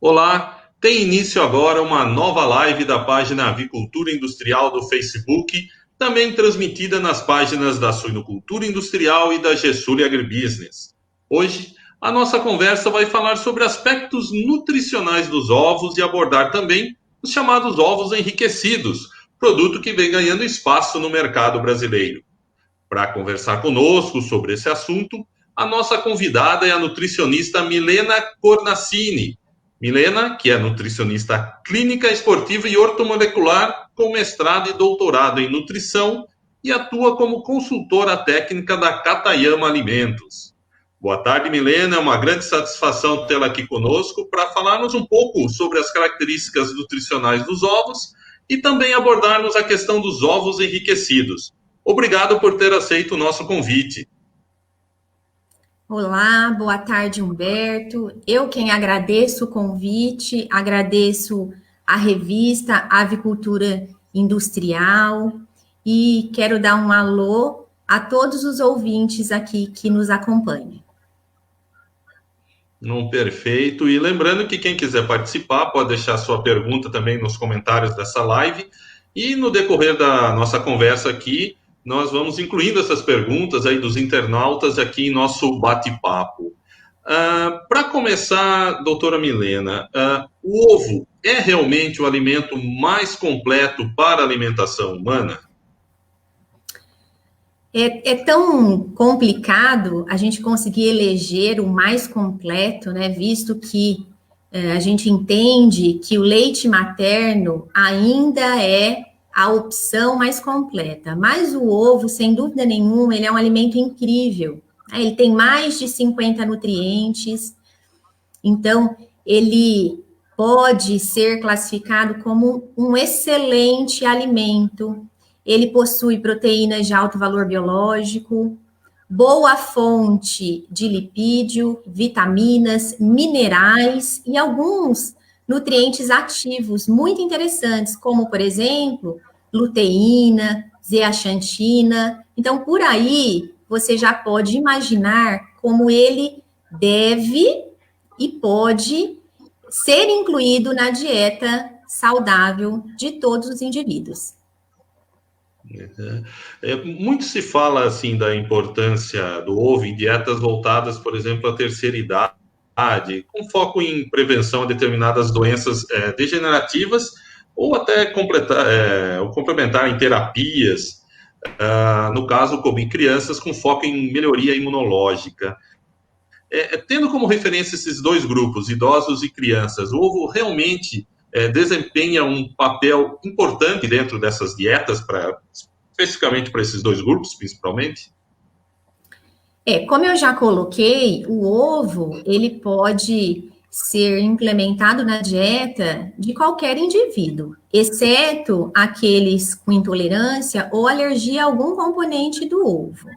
Olá, tem início agora uma nova live da página Avicultura Industrial do Facebook, também transmitida nas páginas da Suinocultura Industrial e da Gesule Agribusiness. Hoje, a nossa conversa vai falar sobre aspectos nutricionais dos ovos e abordar também os chamados ovos enriquecidos, produto que vem ganhando espaço no mercado brasileiro. Para conversar conosco sobre esse assunto, a nossa convidada é a nutricionista Milena Cornacini. Milena, que é nutricionista clínica, esportiva e ortomolecular, com mestrado e doutorado em nutrição e atua como consultora técnica da Katayama Alimentos. Boa tarde, Milena. É uma grande satisfação tê-la aqui conosco para falarmos um pouco sobre as características nutricionais dos ovos e também abordarmos a questão dos ovos enriquecidos. Obrigado por ter aceito o nosso convite. Olá, boa tarde, Humberto. Eu quem agradeço o convite, agradeço a revista Avicultura Industrial e quero dar um alô a todos os ouvintes aqui que nos acompanham. Perfeito. E lembrando que quem quiser participar pode deixar sua pergunta também nos comentários dessa live. E no decorrer da nossa conversa aqui, nós vamos incluindo essas perguntas aí dos internautas aqui em nosso bate-papo. Para começar, doutora Milena, o ovo é realmente o alimento mais completo para a alimentação humana? É tão complicado a gente conseguir eleger o mais completo, né? Visto que a gente entende que o leite materno ainda é a opção mais completa. Mas o ovo, sem dúvida nenhuma, ele é um alimento incrível. Ele tem mais de 50 nutrientes, então ele pode ser classificado como um excelente alimento. Ele possui proteínas de alto valor biológico, boa fonte de lipídio, vitaminas, minerais e alguns nutrientes ativos muito interessantes, como, por exemplo, luteína, zeaxantina. Então, por aí, você já pode imaginar como ele deve e pode ser incluído na dieta saudável de todos os indivíduos. Muito se fala assim da importância do ovo em dietas voltadas, por exemplo, à terceira idade, com foco em prevenção a determinadas doenças degenerativas ou até complementar em terapias, no caso, como em crianças, com foco em melhoria imunológica. Tendo como referência esses dois grupos, idosos e crianças, o ovo realmente desempenha um papel importante dentro dessas dietas, especificamente para esses dois grupos, principalmente? Como eu já coloquei, o ovo, ele pode ser implementado na dieta de qualquer indivíduo, exceto aqueles com intolerância ou alergia a algum componente do ovo.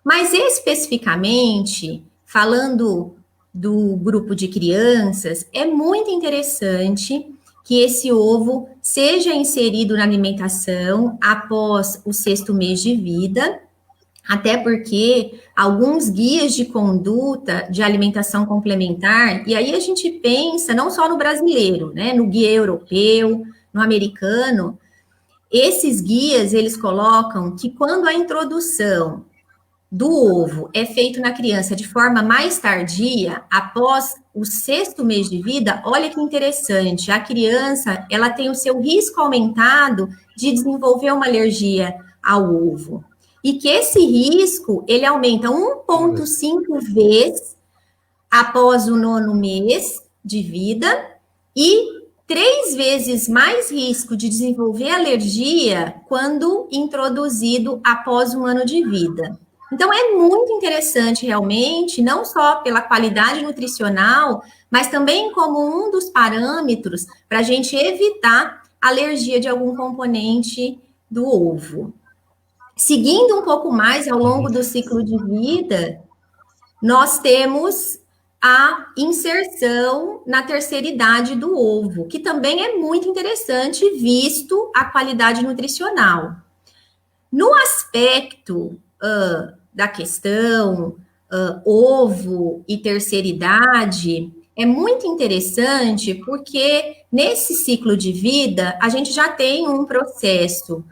Mas especificamente, falando do grupo de crianças, é muito interessante que esse ovo seja inserido na alimentação após o 6º mês de vida, até porque alguns guias de conduta de alimentação complementar, e aí a gente pensa não só no brasileiro, né, no guia europeu, no americano, esses guias, eles colocam que quando a introdução do ovo é feito na criança de forma mais tardia, após o 6º mês de vida, olha que interessante, a criança, ela tem o seu risco aumentado de desenvolver uma alergia ao ovo. E que esse risco, ele aumenta 1,5 vezes após o 9º mês de vida e 3 vezes mais risco de desenvolver alergia quando introduzido após 1 ano de vida. Então, é muito interessante, realmente, não só pela qualidade nutricional, mas também como um dos parâmetros para a gente evitar alergia de algum componente do ovo. Seguindo um pouco mais ao longo do ciclo de vida, nós temos a inserção na terceira idade do ovo, que também é muito interessante, visto a qualidade nutricional. No aspecto da questão ovo e terceira idade, é muito interessante porque nesse ciclo de vida a gente já tem um processo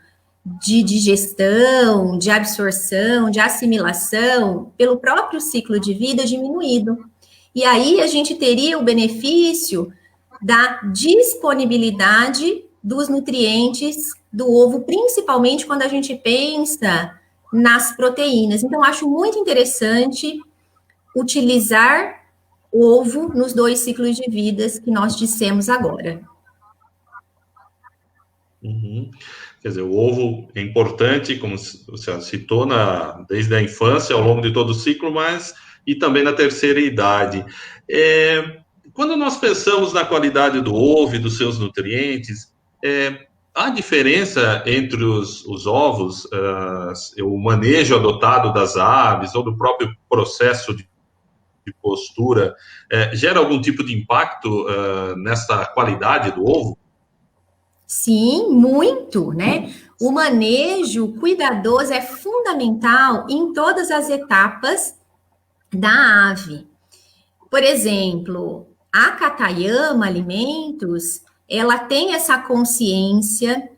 de digestão, de absorção, de assimilação pelo próprio ciclo de vida diminuído. E aí a gente teria o benefício da disponibilidade dos nutrientes do ovo, principalmente quando a gente pensa nas proteínas. Então, acho muito interessante utilizar o ovo nos 2 ciclos de vidas que nós dissemos agora. Uhum. Quer dizer, o ovo é importante, como você citou, desde a infância, ao longo de todo o ciclo, mas e também na terceira idade. Quando nós pensamos na qualidade do ovo e dos seus nutrientes, há diferença entre os ovos, o manejo adotado das aves ou do próprio processo de postura, gera algum tipo de impacto nessa qualidade do ovo? Sim, muito, né? O manejo cuidadoso é fundamental em todas as etapas da ave. Por exemplo, a Katayama Alimentos, ela tem essa consciência,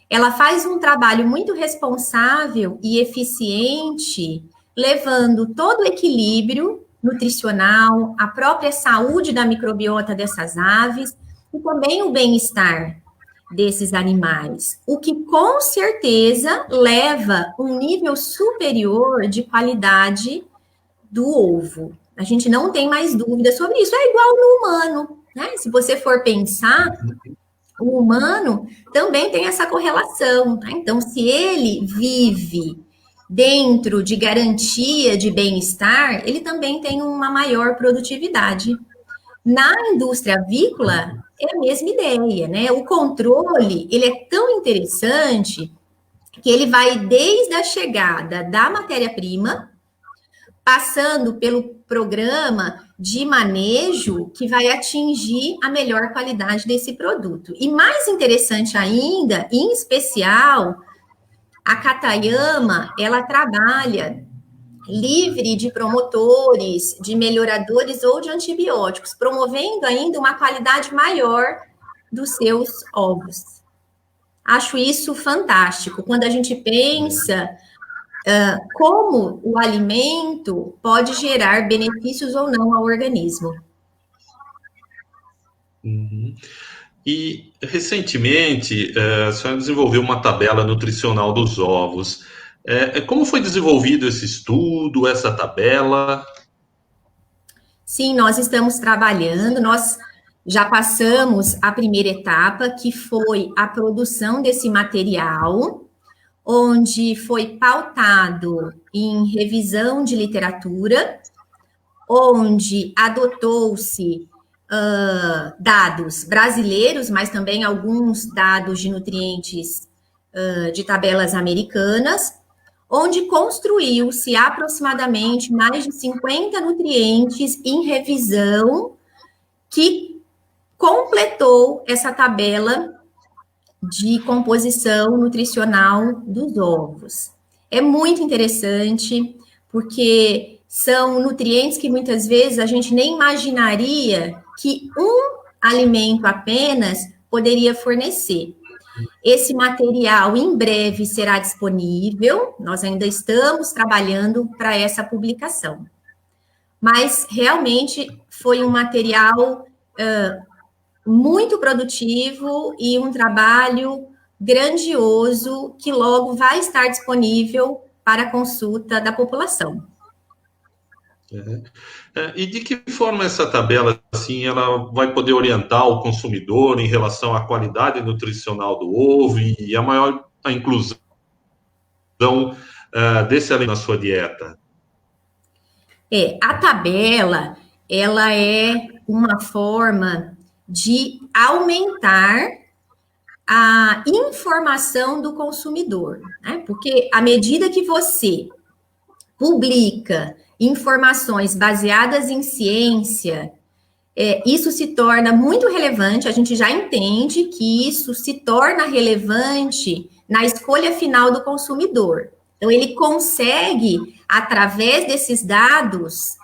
ela faz um trabalho muito responsável e eficiente, levando todo o equilíbrio nutricional, a própria saúde da microbiota dessas aves e também o bem-estar desses animais, o que com certeza leva um nível superior de qualidade do ovo. A gente não tem mais dúvida sobre isso. É igual no humano, né? Se você for pensar, o humano também tem essa correlação. Né? Então, se ele vive dentro de garantia de bem-estar, ele também tem uma maior produtividade. Na indústria avícola, é a mesma ideia, né? O controle, ele é tão interessante que ele vai desde a chegada da matéria-prima, passando pelo programa de manejo que vai atingir a melhor qualidade desse produto. E mais interessante ainda, em especial, a Katayama, ela trabalha livre de promotores, de melhoradores ou de antibióticos, promovendo ainda uma qualidade maior dos seus ovos. Acho isso fantástico. Quando a gente pensa como o alimento pode gerar benefícios ou não ao organismo. Uhum. E, recentemente, a senhora desenvolveu uma tabela nutricional dos ovos. Como foi desenvolvido esse estudo, essa tabela? Sim, nós estamos trabalhando, nós já passamos a primeira etapa, que foi a produção desse material, onde foi pautado em revisão de literatura, onde adotou-se dados brasileiros, mas também alguns dados de nutrientes de tabelas americanas, onde construiu-se aproximadamente mais de 50 nutrientes em revisão que completou essa tabela de composição nutricional dos ovos. É muito interessante, porque são nutrientes que muitas vezes a gente nem imaginaria que um alimento apenas poderia fornecer. Esse material em breve será disponível, nós ainda estamos trabalhando para essa publicação. Mas realmente foi um material muito produtivo e um trabalho grandioso que logo vai estar disponível para consulta da população. E de que forma essa tabela, assim, ela vai poder orientar o consumidor em relação à qualidade nutricional do ovo e a inclusão desse alimento na sua dieta? A tabela, ela é uma forma de aumentar a informação do consumidor, né? Porque à medida que você publica informações baseadas em ciência, isso se torna muito relevante, a gente já entende que isso se torna relevante na escolha final do consumidor. Então, ele consegue, através desses dados,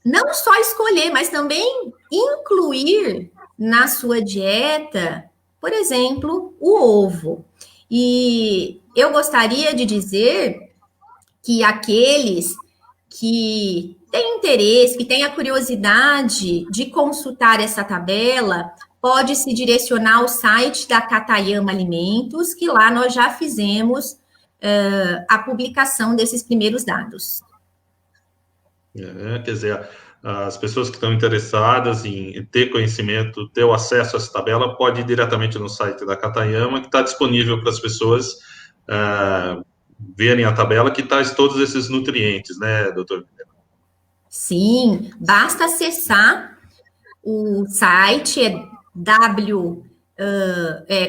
não só escolher, mas também incluir na sua dieta, por exemplo, o ovo. E eu gostaria de dizer que aqueles que têm interesse, que têm a curiosidade de consultar essa tabela, pode se direcionar ao site da Katayama Alimentos, que lá nós já fizemos a publicação desses primeiros dados. Quer dizer, as pessoas que estão interessadas em ter conhecimento, ter o acesso a essa tabela, pode ir diretamente no site da Katayama, que está disponível para as pessoas verem a tabela que traz todos esses nutrientes, né, doutor? Sim, basta acessar o site,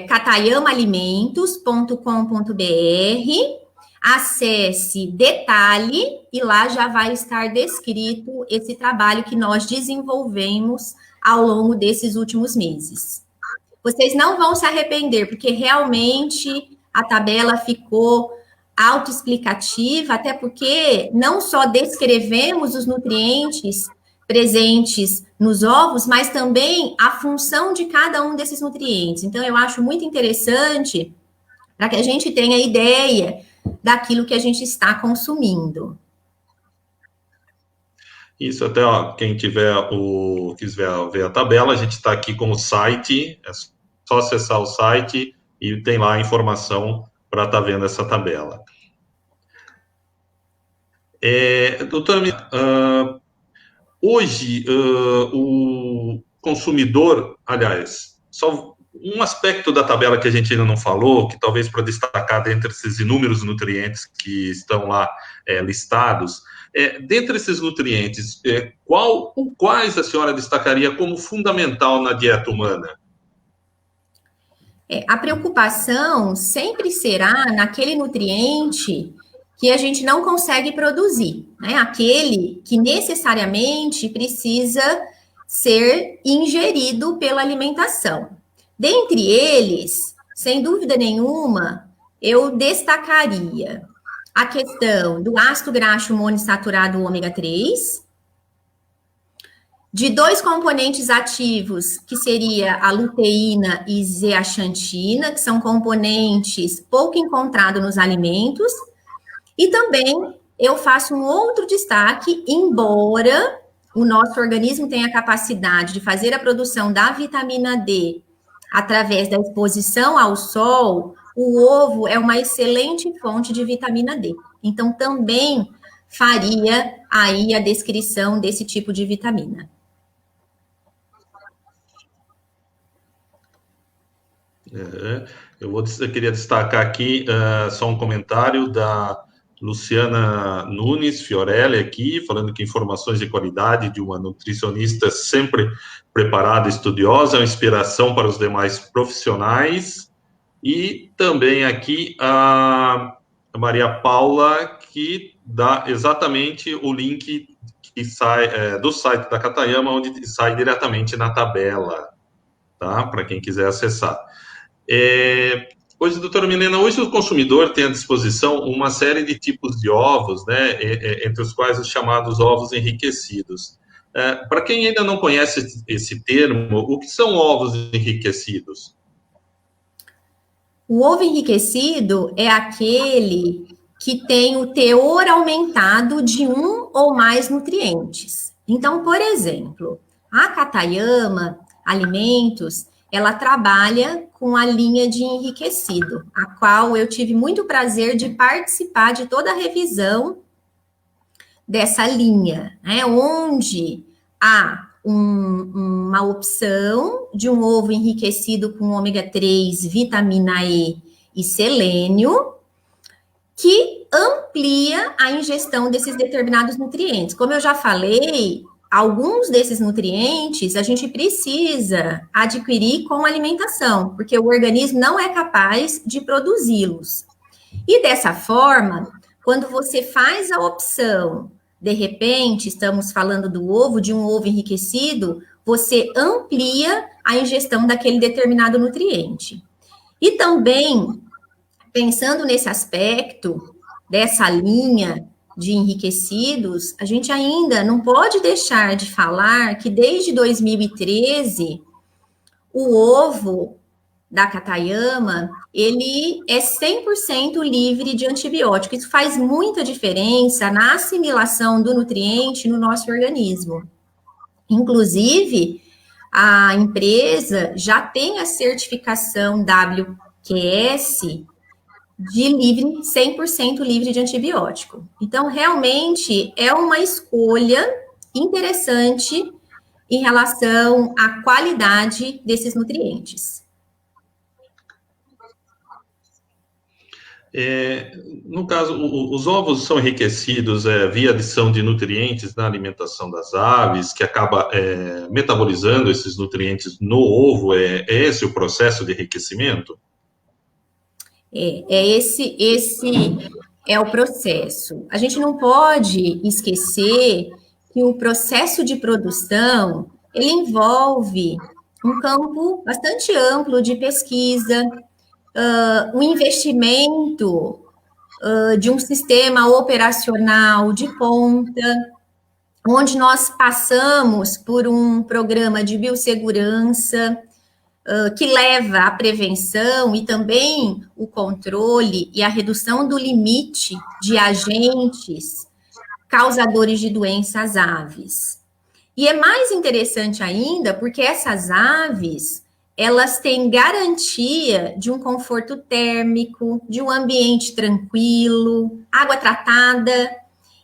katayamaalimentos.com.br, acesse detalhe e lá já vai estar descrito esse trabalho que nós desenvolvemos ao longo desses últimos meses. Vocês não vão se arrepender, porque realmente a tabela ficou autoexplicativa, até porque não só descrevemos os nutrientes presentes nos ovos, mas também a função de cada um desses nutrientes. Então, eu acho muito interessante para que a gente tenha ideia daquilo que a gente está consumindo. Isso, até ó, quem quiser ver a tabela, a gente está aqui com o site, é só acessar o site e tem lá a informação para estar vendo essa tabela. Doutora, hoje o consumidor, aliás, só um aspecto da tabela que a gente ainda não falou, que talvez para destacar dentre esses inúmeros nutrientes que estão lá listados, dentre esses nutrientes, quais a senhora destacaria como fundamental na dieta humana? A preocupação sempre será naquele nutriente que a gente não consegue produzir, né? Aquele que necessariamente precisa ser ingerido pela alimentação. Dentre eles, sem dúvida nenhuma, eu destacaria a questão do ácido graxo monoinsaturado ômega 3, de 2 componentes ativos, que seria a luteína e zeaxantina, que são componentes pouco encontrados nos alimentos, e também eu faço um outro destaque, embora o nosso organismo tenha a capacidade de fazer a produção da vitamina D através da exposição ao sol, o ovo é uma excelente fonte de vitamina D. Então, também faria aí a descrição desse tipo de vitamina. Eu queria destacar aqui só um comentário da Luciana Nunes Fiorelli aqui, falando que informações de qualidade de uma nutricionista sempre preparada, estudiosa, é uma inspiração para os demais profissionais. E também aqui a Maria Paula, que dá exatamente o link que sai do site da Katayama, onde sai diretamente na tabela, tá? Para quem quiser acessar. Hoje, doutora Milena, hoje o consumidor tem à disposição uma série de tipos de ovos, né, entre os quais os chamados ovos enriquecidos. Para quem ainda não conhece esse termo, o que são ovos enriquecidos? O ovo enriquecido é aquele que tem o teor aumentado de um ou mais nutrientes. Então, por exemplo, a Katayama Alimentos, ela trabalha com a linha de enriquecido, a qual eu tive muito prazer de participar de toda a revisão dessa linha, né, onde há uma opção de um ovo enriquecido com ômega 3, vitamina E e selênio, que amplia a ingestão desses determinados nutrientes. Como eu já falei, alguns desses nutrientes a gente precisa adquirir com alimentação, porque o organismo não é capaz de produzi-los. E dessa forma, quando você faz a opção, de repente, estamos falando do ovo, de um ovo enriquecido, você amplia a ingestão daquele determinado nutriente. E também, pensando nesse aspecto dessa linha de enriquecidos, a gente ainda não pode deixar de falar que desde 2013, o ovo da Katayama, ele é 100% livre de antibiótico. Isso faz muita diferença na assimilação do nutriente no nosso organismo. Inclusive, a empresa já tem a certificação WQS de 100% livre de antibiótico. Então, realmente, é uma escolha interessante em relação à qualidade desses nutrientes. No caso, os ovos são enriquecidos via adição de nutrientes na alimentação das aves, que acaba metabolizando esses nutrientes no ovo. É esse o processo de enriquecimento? Esse é o processo. A gente não pode esquecer que o processo de produção, ele envolve um campo bastante amplo de pesquisa, um investimento de um sistema operacional de ponta, onde nós passamos por um programa de biossegurança, que leva à prevenção e também o controle e a redução do limite de agentes causadores de doenças aves. E é mais interessante ainda porque essas aves, elas têm garantia de um conforto térmico, de um ambiente tranquilo, água tratada,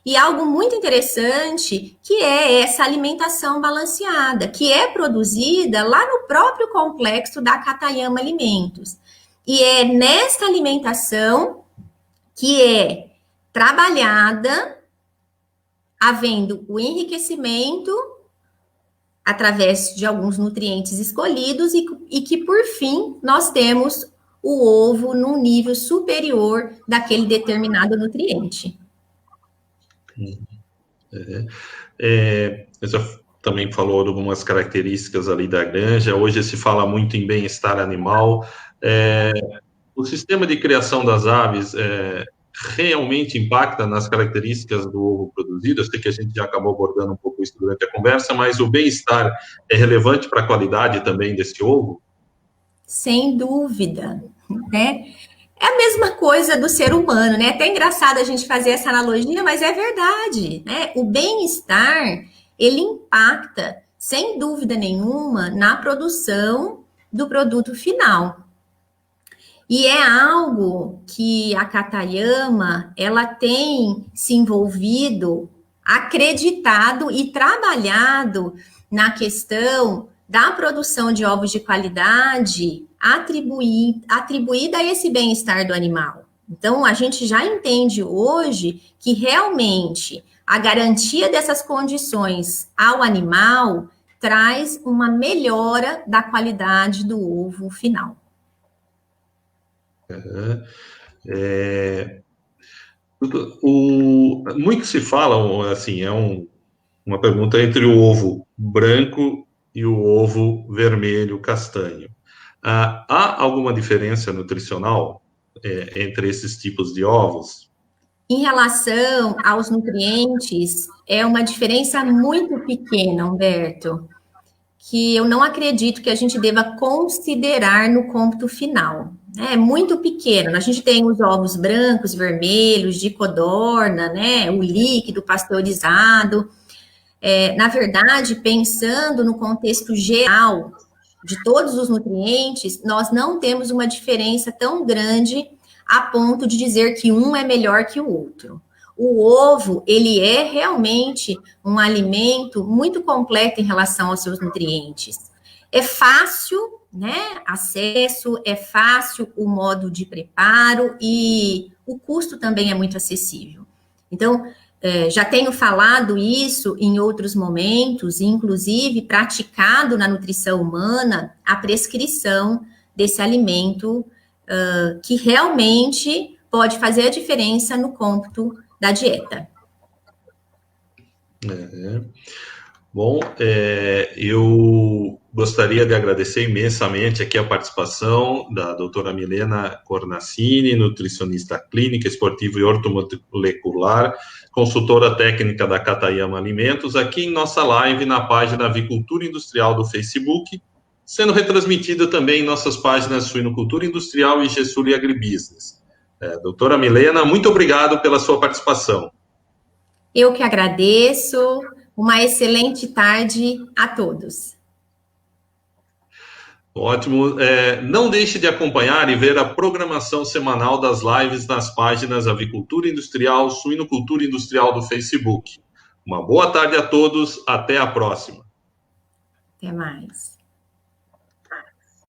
e algo muito interessante, que é essa alimentação balanceada, que é produzida lá no próprio complexo da Katayama Alimentos. E é nessa alimentação que é trabalhada, havendo o enriquecimento através de alguns nutrientes escolhidos e que, por fim, nós temos o ovo num nível superior daquele determinado nutriente. Você também falou de algumas características ali da granja. Hoje se fala muito em bem-estar animal. O sistema de criação das aves realmente impacta nas características do ovo produzido? Eu sei que a gente já acabou abordando um pouco isso durante a conversa, mas o bem-estar é relevante para a qualidade também desse ovo? Sem dúvida, né? É a mesma coisa do ser humano, né? É até engraçado a gente fazer essa analogia, mas é verdade, né? O bem-estar, ele impacta, sem dúvida nenhuma, na produção do produto final. E é algo que a Katayama, ela tem se envolvido, acreditado e trabalhado na questão da produção de ovos de qualidade atribuída a esse bem-estar do animal. Então, a gente já entende hoje que realmente a garantia dessas condições ao animal traz uma melhora da qualidade do ovo final. Muito se fala, assim, uma pergunta entre o ovo branco e o ovo vermelho castanho. Há alguma diferença nutricional entre esses tipos de ovos? Em relação aos nutrientes, é uma diferença muito pequena, Humberto, que eu não acredito que a gente deva considerar no cômputo final. É muito pequeno. A gente tem os ovos brancos, vermelhos, de codorna, né? O líquido pasteurizado. Na verdade, pensando no contexto geral de todos os nutrientes, nós não temos uma diferença tão grande a ponto de dizer que um é melhor que o outro. O ovo, ele é realmente um alimento muito completo em relação aos seus nutrientes. É fácil, né, acesso, é fácil o modo de preparo e o custo também é muito acessível. Então, já tenho falado isso em outros momentos, inclusive praticado na nutrição humana a prescrição desse alimento que realmente pode fazer a diferença no cômputo da dieta. Bom, eu gostaria de agradecer imensamente aqui a participação da doutora Milena Cornacini, nutricionista clínica, esportiva e ortomolecular, consultora técnica da Katayama Alimentos, aqui em nossa live na página Avicultura Industrial do Facebook, sendo retransmitida também em nossas páginas Suinocultura Industrial e Gessul e Agribusiness. Doutora Milena, muito obrigado pela sua participação. Eu que agradeço. Uma excelente tarde a todos. Ótimo. Não deixe de acompanhar e ver a programação semanal das lives nas páginas Avicultura Industrial, Suinocultura Industrial do Facebook. Uma boa tarde a todos. Até a próxima. Até mais.